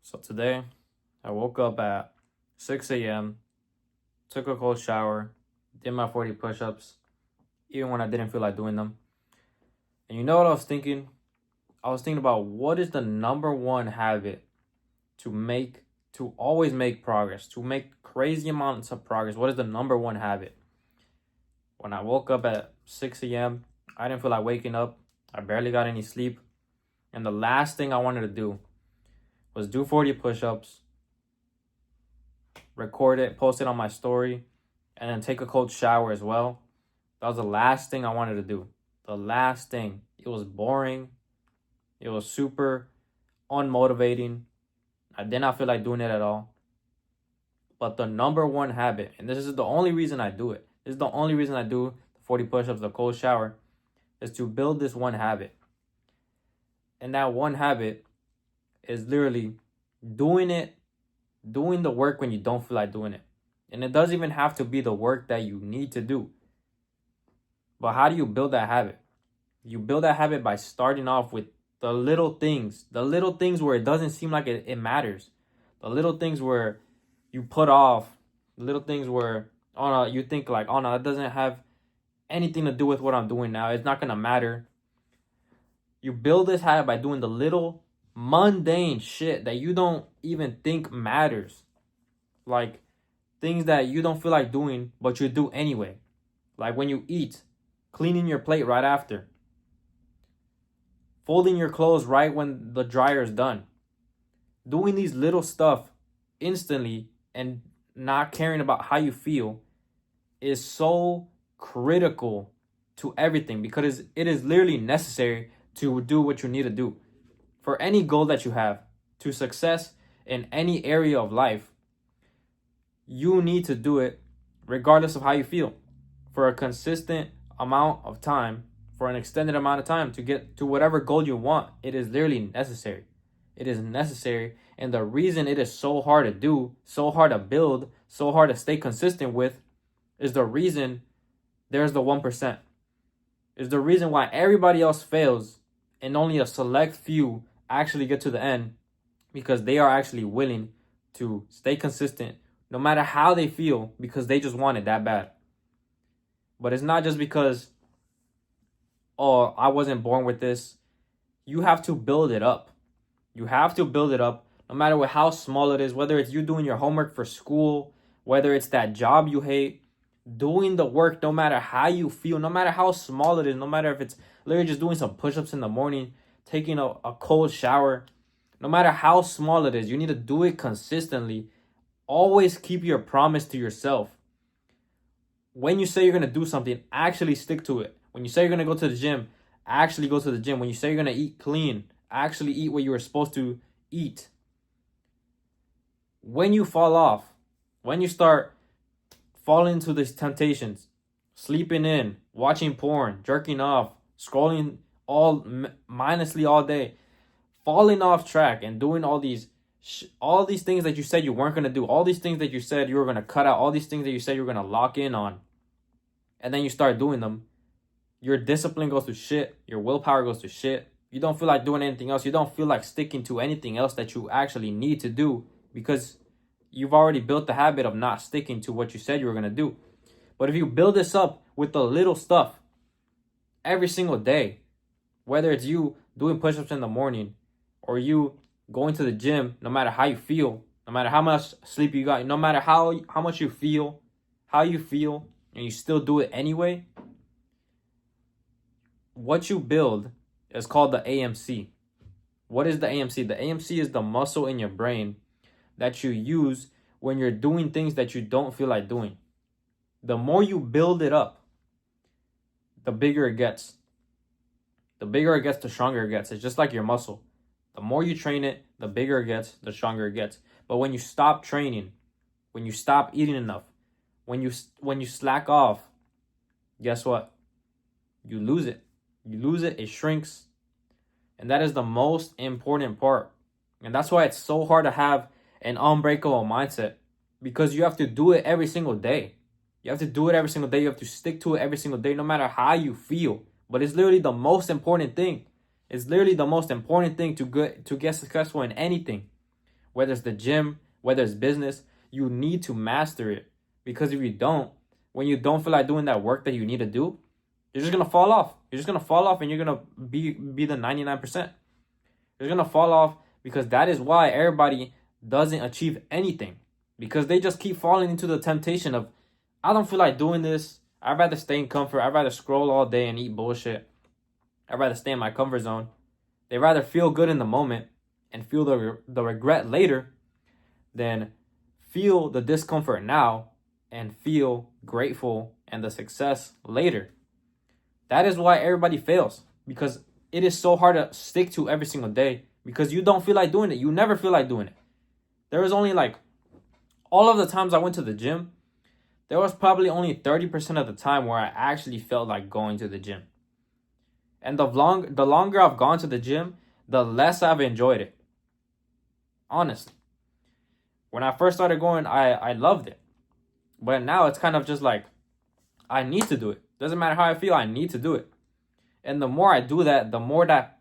So today, I woke up at 6 a.m., took a cold shower, did my 40 push ups, even when I didn't feel like doing them. And you know what I was thinking? I was thinking about what is the number one habit to make, to always make progress, to make crazy amounts of progress. What is the number one habit? When I woke up at 6 a.m., I didn't feel like waking up. I barely got any sleep. And the last thing I wanted to do was do 40 push ups, record it, post it on my story, and then take a cold shower as well. That was the last thing I wanted to do. The last thing. It was boring. It was super unmotivating. I did not feel like doing it at all. But the number one habit, and this is the only reason I do it, this is the only reason I do the 40 push-ups, the cold shower, is to build this one habit. And that one habit is literally doing the work when you don't feel like doing it. And it doesn't even have to be the work that you need to do. But how do you build that habit? You build that habit by starting off with the little things where it doesn't seem like it matters. The little things where you put off, the little things where, oh no, you think like, oh no, that doesn't have anything to do with what I'm doing now. It's not going to matter. You build this habit by doing the little mundane shit that you don't even think matters. Like things that you don't feel like doing, but you do anyway. Like when you eat, cleaning your plate right after, folding your clothes right when the dryer is done. Doing these little stuff instantly and not caring about how you feel is so critical to everything, because it is literally necessary to do what you need to do. For any goal that you have, to success in any area of life, you need to do it regardless of how you feel, for a consistent amount of time, for an extended amount of time, to get to whatever goal you want. It is literally necessary. It is necessary. And the reason it is so hard to do, so hard to build, so hard to stay consistent with, is the reason there's the 1%. Is the reason why everybody else fails and only a select few actually get to the end, because they are actually willing to stay consistent no matter how they feel, because they just want it that bad. But it's not just because, oh, I wasn't born with this. You have to build it up. You have to build it up no matter how small it is, whether it's you doing your homework for school, whether it's that job you hate, doing the work no matter how you feel, no matter how small it is, no matter if it's literally just doing some push-ups in the morning, taking a cold shower, no matter how small it is, you need to do it consistently. Always keep your promise to yourself. When you say you're going to do something, actually stick to it. When you say you're going to go to the gym, actually go to the gym. When you say you're going to eat clean, actually eat what you were supposed to eat. When you fall off, when you start falling into these temptations, sleeping in, watching porn, jerking off, scrolling mindlessly all day, falling off track and doing all these things that you said you weren't going to do, all these things that you said you were going to cut out, all these things that you said you were going to lock in on, and then you start doing them, your discipline goes to shit, your willpower goes to shit, you don't feel like doing anything else, you don't feel like sticking to anything else that you actually need to do, because you've already built the habit of not sticking to what you said you were going to do. But if you build this up with the little stuff every single day, whether it's you doing push-ups in the morning or you going to the gym, no matter how you feel, no matter how much sleep you got, no matter how much you feel, and you still do it anyway, what you build is called the AMC. What is the AMC? The AMC is the muscle in your brain that you use when you're doing things that you don't feel like doing. The more you build it up, the bigger it gets. The bigger it gets, the stronger it gets. It's just like your muscle. The more you train it, the bigger it gets, the stronger it gets. But when you stop training, when you stop eating enough, when you slack off, guess what? You lose it. You lose it, it shrinks. And that is the most important part. And that's why it's so hard to have an unbreakable mindset, because you have to do it every single day. You have to do it every single day. You have to stick to it every single day, no matter how you feel. But it's literally the most important thing. It's literally the most important thing to get successful in anything. whether it's the gym, whether it's business, you need to master it. Because if you don't, when you don't feel like doing that work that you need to do, you're just gonna fall off. You're just gonna fall off and you're gonna be the 99%. You're gonna fall off because that is why everybody doesn't achieve anything. Because they just keep falling into the temptation of, I don't feel like doing this. I'd rather stay in comfort. I'd rather scroll all day and eat bullshit. I'd rather stay in my comfort zone. They'd rather feel good in the moment and feel the regret later than feel the discomfort now and feel grateful and the success later. That is why everybody fails, because it is so hard to stick to every single day because you don't feel like doing it. You never feel like doing it. There was only like, all of the times I went to the gym, there was probably only 30% of the time where I actually felt like going to the gym. And the longer I've gone to the gym, the less I've enjoyed it. Honestly. When I first started going, I loved it. But now it's kind of just like, I need to do it. Doesn't matter how I feel, I need to do it. And the more I do that, the more that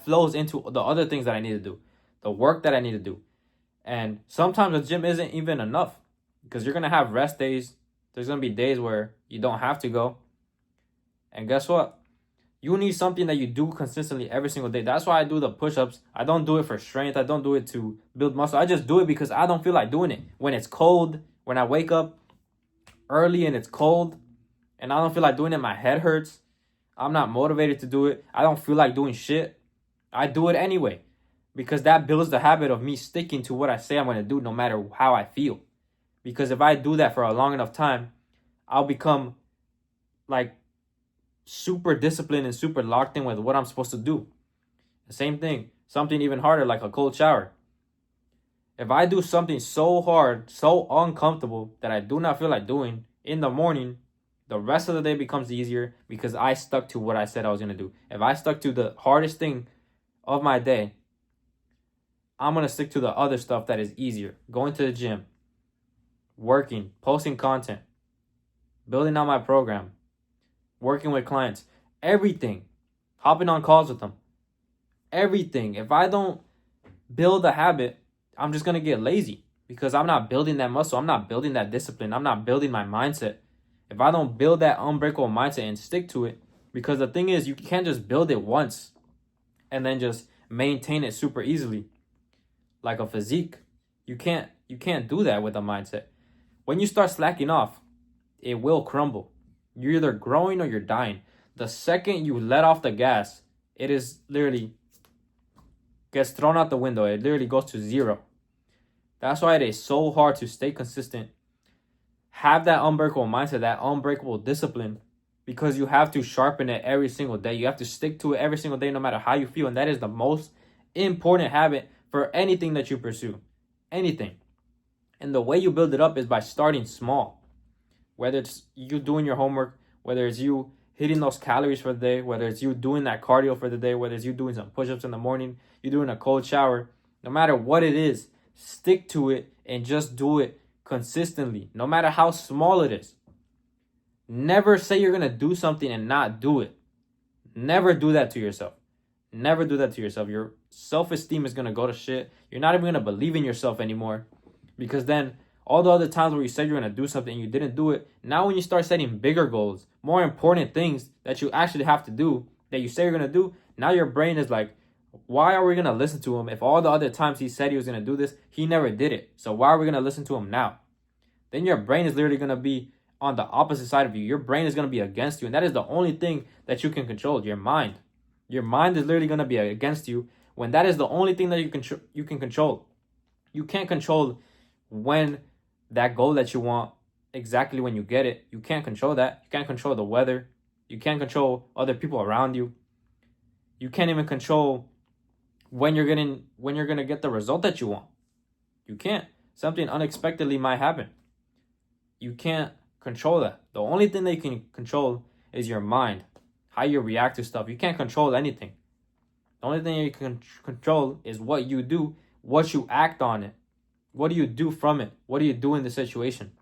flows into the other things that I need to do. The work that I need to do. And sometimes the gym isn't even enough. Because you're going to have rest days. There's going to be days where you don't have to go. And guess what? You need something that you do consistently every single day. That's why I do the push-ups. I don't do it for strength. I don't do it to build muscle. I just do it because I don't feel like doing it. When it's cold, when I wake up early and it's cold, and I don't feel like doing it, my head hurts. I'm not motivated to do it. I don't feel like doing shit. I do it anyway. Because that builds the habit of me sticking to what I say I'm going to do no matter how I feel. Because if I do that for a long enough time, I'll become like super disciplined and super locked in with what I'm supposed to do. The same thing. Something even harder like a cold shower. If I do something so hard, so uncomfortable that I do not feel like doing in the morning, the rest of the day becomes easier because I stuck to what I said I was going to do. If I stuck to the hardest thing of my day, I'm going to stick to the other stuff that is easier. Going to the gym, working, posting content, building out my program, working with clients, everything, hopping on calls with them, everything. If I don't build a habit, I'm just going to get lazy because I'm not building that muscle. I'm not building that discipline. I'm not building my mindset. If I don't build that unbreakable mindset and stick to it, because the thing is, you can't just build it once and then just maintain it super easily. Like a physique. You can't do that with a mindset. When you start slacking off, it will crumble. You're either growing or you're dying. The second you let off the gas, it is literally gets thrown out the window. It literally goes to zero. That's why it is so hard to stay consistent. Have that unbreakable mindset, that unbreakable discipline, because you have to sharpen it every single day. You have to stick to it every single day no matter how you feel. And that is the most important habit for anything that you pursue. Anything. And the way you build it up is by starting small. Whether it's you doing your homework, whether it's you hitting those calories for the day, whether it's you doing that cardio for the day, whether it's you doing some push-ups in the morning, you doing a cold shower, no matter what it is, stick to it and just do it consistently, no matter how small it is. Never say you're going to do something and not do it. Never do that to yourself. Never do that to yourself. Your self-esteem is going to go to shit. You're not even going to believe in yourself anymore. Because then all the other times where you said you're going to do something and you didn't do it, now when you start setting bigger goals, more important things that you actually have to do, that you say you're going to do, now your brain is like, why are we going to listen to him if all the other times he said he was going to do this, he never did it? So why are we going to listen to him now? Then your brain is literally going to be on the opposite side of you. Your brain is going to be against you. And that is the only thing that you can control, your mind. Your mind is literally going to be against you when that is the only thing that you can control. You can't control when that goal that you want, exactly when you get it. You can't control that. You can't control the weather. You can't control other people around you. You can't even control when you're gonna get the result that you want. You can't. Something unexpectedly might happen. You can't control that. The only thing that you can control is your mind, how you react to stuff. You can't control anything. The only thing you can control is what you do, what you act on it. What do you do from it? What do you do in the situation?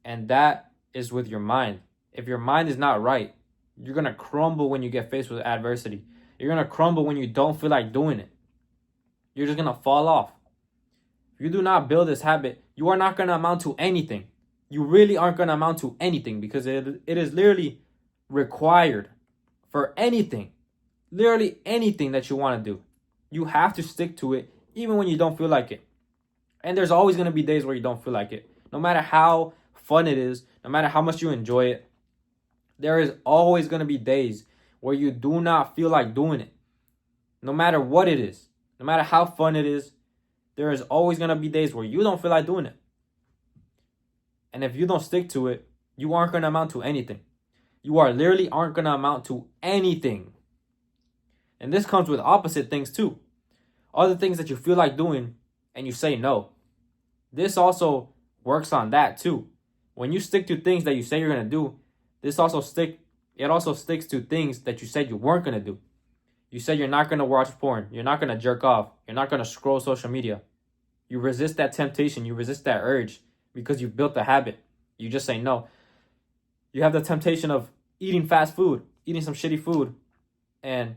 And that is with your mind. If your mind is not right, you're going to crumble when you get faced with adversity. You're going to crumble when you don't feel like doing it. you're just going to fall off. If you do not build this habit, you are not going to amount to anything. You really aren't going to amount to anything because it is literally required for anything. Literally anything that you want to do. You have to stick to it even when you don't feel like it. And there's always going to be days where you don't feel like it. No matter how fun it is, no matter how much you enjoy it, there is always going to be days where you do not feel like doing it. No matter what it is, no matter how fun it is, there is always going to be days where you don't feel like doing it. And if you don't stick to it, you aren't going to amount to anything. You are literally aren't going to amount to anything. And this comes with opposite things too. Other things that you feel like doing and you say no. This also works on that too. When you stick to things that you say you're going to do, it also sticks to things that you said you weren't going to do. You said you're not going to watch porn. You're not going to jerk off. You're not going to scroll social media. You resist that temptation. You resist that urge because you've built the habit. You just say no. You have the temptation of eating fast food, eating some shitty food, and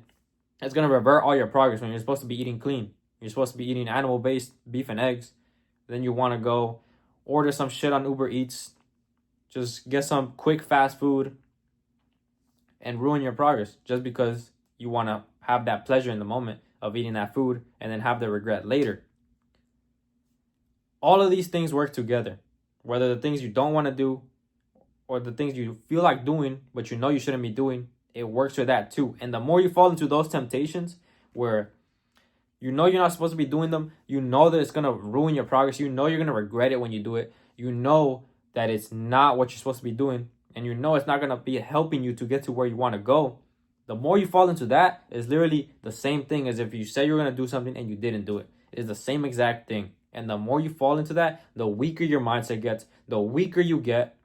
it's going to revert all your progress when you're supposed to be eating clean. You're supposed to be eating animal-based beef and eggs. Then you want to go order some shit on Uber Eats. Just get some quick fast food and ruin your progress just because you want to have that pleasure in the moment of eating that food and then have the regret later. All of these things work together. Whether the things you don't want to do or the things you feel like doing but you know you shouldn't be doing, it works for that too. And the more you fall into those temptations where you know you're not supposed to be doing them, you know that it's going to ruin your progress, you know you're going to regret it when you do it, you know that it's not what you're supposed to be doing, and you know it's not going to be helping you to get to where you want to go, the more you fall into that is literally the same thing as if you said you're going to do something and you didn't do it. It is the same exact thing. And the more you fall into that, the weaker your mindset gets, the weaker you get,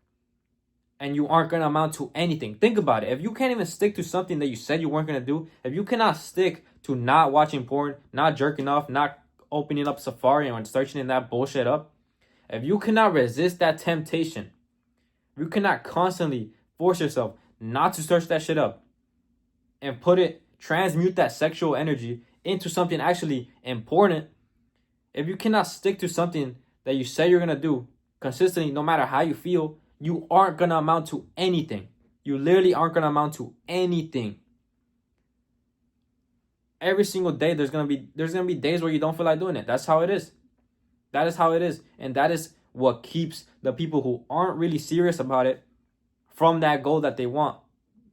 and you aren't going to amount to anything. Think about it. If you can't even stick to something that you said you weren't going to do, if you cannot stick to not watching porn, not jerking off, not opening up Safari and searching that bullshit up, if you cannot resist that temptation, if you cannot constantly force yourself not to search that shit up and transmute that sexual energy into something actually important, if you cannot stick to something that you say you're going to do consistently, no matter how you feel, you aren't going to amount to anything. You literally aren't going to amount to anything. Every single day, there's gonna be days where you don't feel like doing it. That's how it is. That is how it is. And that is what keeps the people who aren't really serious about it from that goal that they want.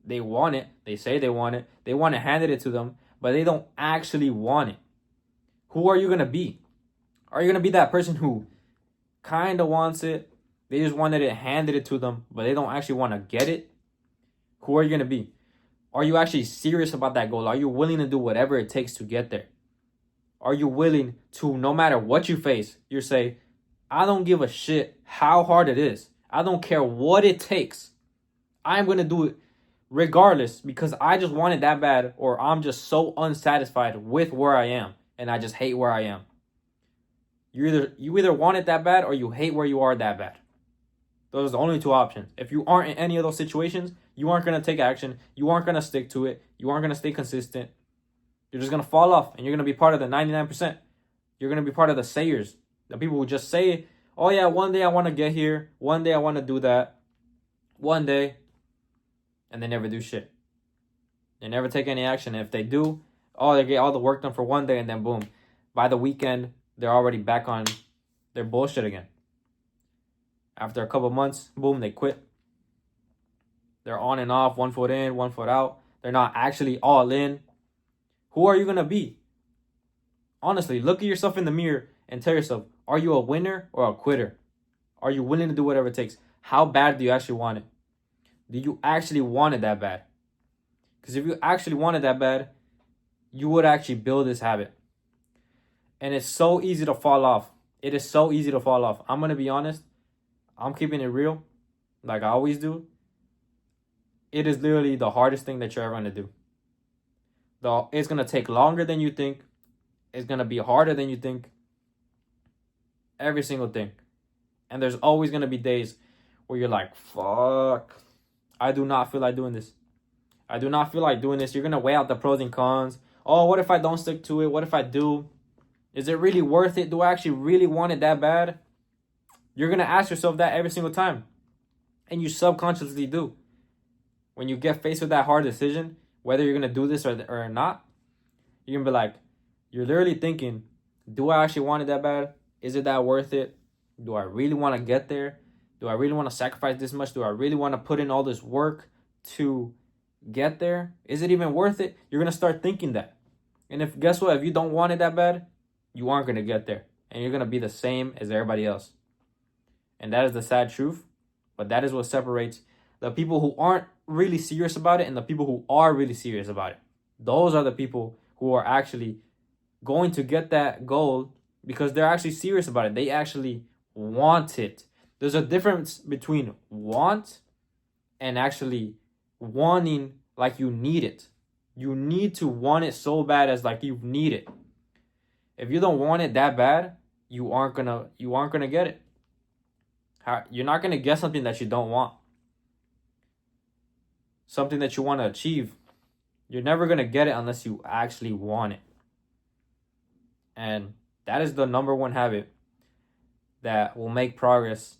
They want it. They say they want it. They want to hand it to them, but they don't actually want it. Who are you going to be? Are you going to be that person who kind of wants it? They just wanted it handed to them, but they don't actually want to get it? Who are you going to be? Are you actually serious about that goal? Are you willing to do whatever it takes to get there? Are you willing to, no matter what you face, you say, I don't give a shit how hard it is. I don't care what it takes. I'm going to do it regardless because I just want it that bad, or I'm just so unsatisfied with where I am and I just hate where I am. You either want it that bad or you hate where you are that bad. Those are the only two options. If you aren't in any of those situations, you aren't going to take action. You aren't going to stick to it. You aren't going to stay consistent. You're just going to fall off and you're going to be part of the 99%. You're going to be part of the sayers. The people who just say, oh yeah, one day I want to get here. One day I want to do that. One day. And they never do shit. They never take any action. And if they do, they get all the work done for one day and then boom. By the weekend, they're already back on their bullshit again. After a couple months, boom, they quit. They're on and off, 1 foot in, 1 foot out. They're not actually all in. Who are you going to be? Honestly, look at yourself in the mirror and tell yourself, are you a winner or a quitter? Are you willing to do whatever it takes? How bad do you actually want it? Do you actually want it that bad? Because if you actually want it that bad, you would actually build this habit. And it's so easy to fall off. It is so easy to fall off. I'm going to be honest. I'm keeping it real, like I always do. It is literally the hardest thing that you're ever going to do. It's going to take longer than you think. It's going to be harder than you think. Every single thing. And there's always going to be days where you're like, fuck, I do not feel like doing this. I do not feel like doing this. You're going to weigh out the pros and cons. Oh, what if I don't stick to it? What if I do? Is it really worth it? Do I actually really want it that bad? You're going to ask yourself that every single time. And you subconsciously do. When you get faced with that hard decision, whether you're going to do this or not, you're going to be like, you're literally thinking, do I actually want it that bad? Is it that worth it? Do I really want to get there? Do I really want to sacrifice this much? Do I really want to put in all this work to get there? Is it even worth it? You're going to start thinking that. And if guess what? If you don't want it that bad, you aren't going to get there. And you're going to be the same as everybody else. And that is the sad truth. But that is what separates the people who aren't really serious about it and the people who are really serious about it. Those are the people who are actually going to get that goal because they're actually serious about it. They actually want it. There's a difference between want and actually wanting like you need it. You need to want it so bad as like you need it. If you don't want it that bad, you aren't gonna get it. You're not gonna get something that you don't want. Something that you want to achieve. You're never gonna get it unless you actually want it. And that is the number one habit that will make progress,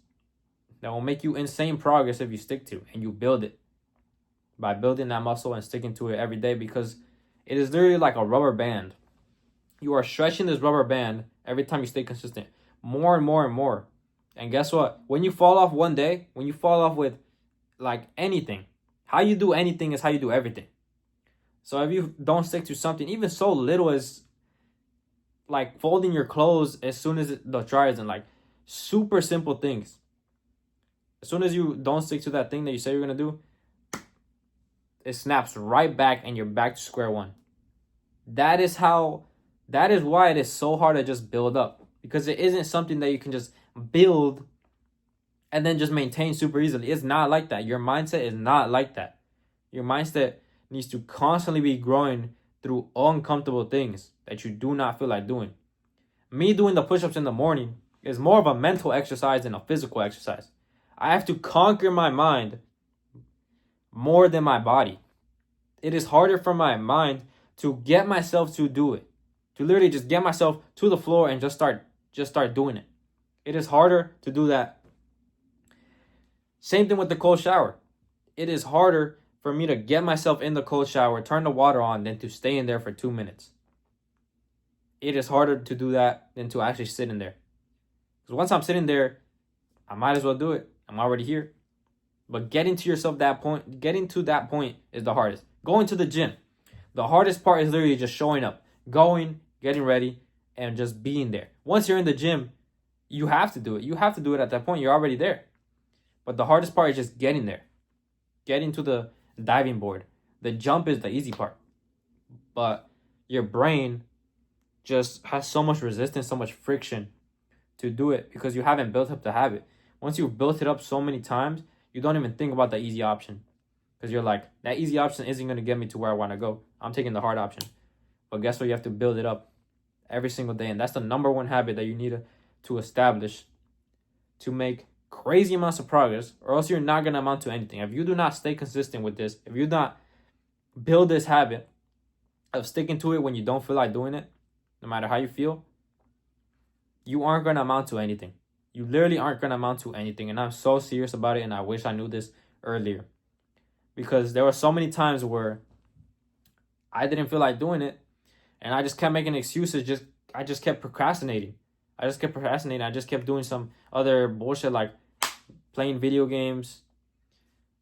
that will make you insane progress if you stick to and you build it. By building that muscle and sticking to it every day, because it is literally like a rubber band. You are stretching this rubber band every time you stay consistent. More and more and more. And guess what? When you fall off one day, when you fall off with like anything, how you do anything is how you do everything. So if you don't stick to something, even so little as like folding your clothes as soon as the dryer is in, like super simple things. As soon as you don't stick to that thing that you say you're going to do, it snaps right back and you're back to square one. That is why it is so hard to just build up. Because it isn't something that you can just build and then just maintain super easily. It's not like that. Your mindset is not like that. Your mindset needs to constantly be growing through uncomfortable things that you do not feel like doing. Me doing the push-ups in the morning is more of a mental exercise than a physical exercise. I have to conquer my mind more than my body. It is harder for my mind to get myself to do it. To literally just get myself to the floor and just start doing it. It is harder to do that. Same thing with the cold shower. It is harder for me to get myself in the cold shower, turn the water on, than to stay in there for 2 minutes. It is harder to do that than to actually sit in there. Because once I'm sitting there, I might as well do it. I'm already here. But getting to that point is the hardest. Going to the gym. The hardest part is literally just showing up. Going, getting ready, and just being there. Once you're in the gym, you have to do it. You have to do it at that point. You're already there. But the hardest part is just getting there. Getting to the diving board. The jump is the easy part. But your brain just has so much resistance, so much friction to do it because you haven't built up the habit. Once you've built it up so many times, you don't even think about the easy option. Because you're like, that easy option isn't going to get me to where I want to go. I'm taking the hard option. But guess what? You have to build it up every single day. And that's the number one habit that you need to establish to make crazy amounts of progress, or else you're not going to amount to anything. If you do not stay consistent with this, if you do not build this habit of sticking to it when you don't feel like doing it, no matter how you feel, you aren't going to amount to anything. You literally aren't going to amount to anything. And I'm so serious about it, and I wish I knew this earlier. Because there were so many times where I didn't feel like doing it, and I just kept making excuses. I just kept procrastinating. I just kept doing some other bullshit like playing video games,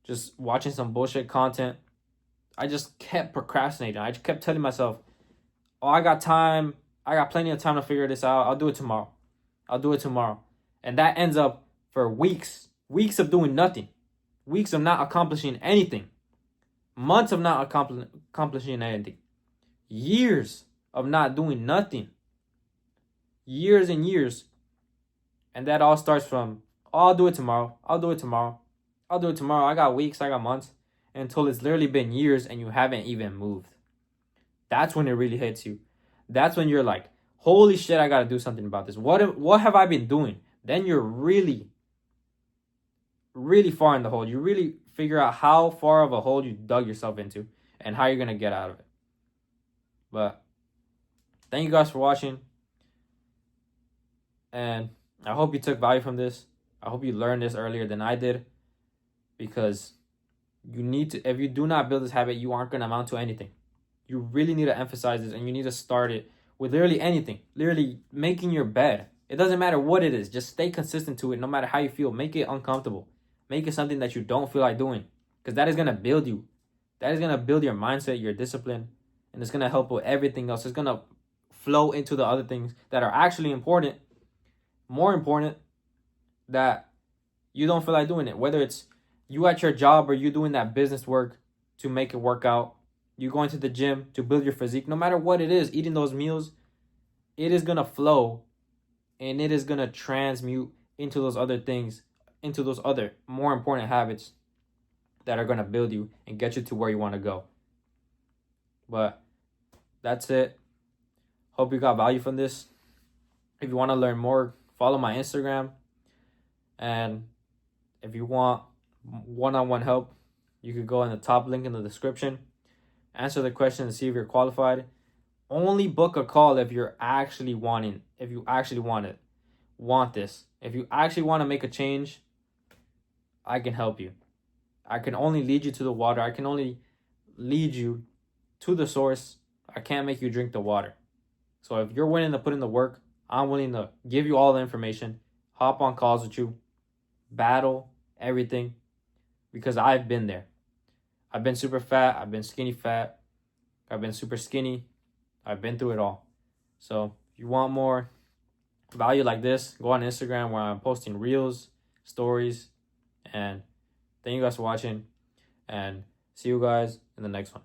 just watching some bullshit content. I just kept procrastinating. I just kept telling myself, oh, I got time. I got plenty of time to figure this out. I'll do it tomorrow. And that ends up for weeks of doing nothing. Weeks of not accomplishing anything. Months of not accomplishing anything. Years of not doing nothing. Years and years. And that all starts from, oh, I'll do it tomorrow. I got weeks, I got months. Until it's literally been years and you haven't even moved. That's when it really hits you. That's when you're like, holy shit, I got to do something about this. What have I been doing? Then you're really, really far in the hole. You really figure out how far of a hole you dug yourself into and how you're going to get out of it. But thank you guys for watching. And I hope you took value from this. I hope you learned this earlier than I did, because you need to, if you do not build this habit, you aren't going to amount to anything. You really need to emphasize this, and you need to start it with literally anything. Literally making your bed. It doesn't matter what it is. Just stay consistent to it no matter how you feel. Make it uncomfortable. Make it something that you don't feel like doing, because that is going to build you. That is going to build your mindset, your discipline, and it's going to help with everything else. It's going to flow into the other things that are actually important, more important, that you don't feel like doing it. Whether it's you at your job or you doing that business work to make it work out, you going to the gym to build your physique, no matter what it is, eating those meals, it is going to flow and it is going to transmute into those other things, into those other more important habits that are going to build you and get you to where you want to go. But that's it. Hope you got value from this. If you want to learn more, follow my Instagram. And if you want one-on-one help, you could go in the top link in the description. Answer the question and see if you're qualified. Only book a call if you're actually want this. If you actually want to make a change, I can help you. I can only lead you to the water. I can only lead you to the source. I can't make you drink the water. So if you're willing to put in the work, I'm willing to give you all the information, hop on calls with you, battle everything, because I've been there. I've been super fat. I've been skinny fat. I've been super skinny. I've been through it all. So if you want more value like this, go on Instagram where I'm posting reels, stories, and thank you guys for watching, and see you guys in the next one.